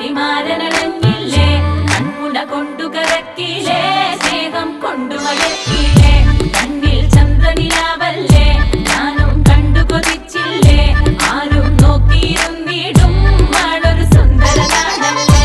പെൺകുടിമാരനടഞ്ഞില്ലേ കൺകുട കൊണ്ടു കറക്കിലേ സ്നേഹം കൊണ്ടുമയക്കിലേ കണ്ണിൽ ചന്ദ്രനിലാവല്ലേ ഞാനും കണ്ടു കൊതിച്ചില്ലേ ആരും നോക്കിയിരുന്നിടും വാഴൊരു സുന്ദര നാടല്ലേ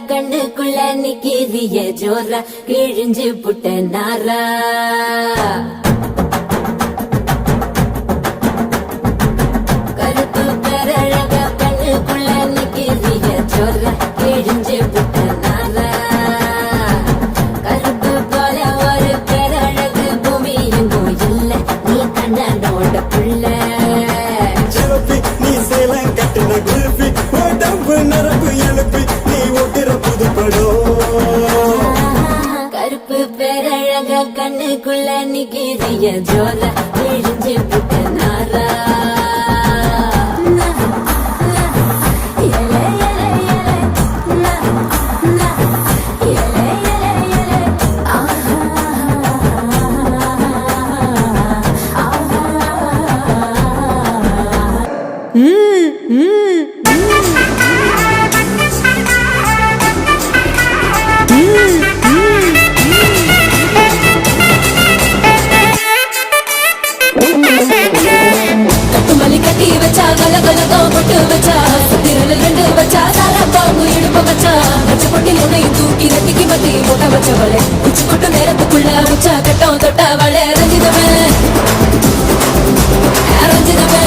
கண்ணுக்குள்ள நிக்கிறிய ஜோரா கிழிஞ்சு புட்ட நாரா கருப்பு பெரழக கண்ணுக்குள்ள நிக்கிறிய ஜோரா கிழிஞ்சு புட்ட நாரா கருப்பு பேரழக கண்ணுக்குள்ள நிக்கிறிய ஜோர கிழிஞ்சு புட்ட நாரா கட்டுமல்லி கட்டி வச்சா கலகலகா பொட்டு வச்சா திருநெல் ரெண்டு வச்சா சாரப்பாங்கு இடுப்பு வச்சா வச்ச பொட்டி உன்னையும் தூக்கி நெத்திக்கு மத்தி போட்ட வச்சவளே உச்சி கொட்டு நேரத்துக்குள்ள உச்சா கட்டம் தொட்டவளே ரஞ்சிதமே ரஞ்சிதமே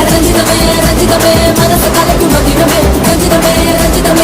ரஞ்சிதமே ரஞ்சிதமே மனசு கலைக்கும் மதிடமே ரஞ்சிதமே ரஞ்சிதமே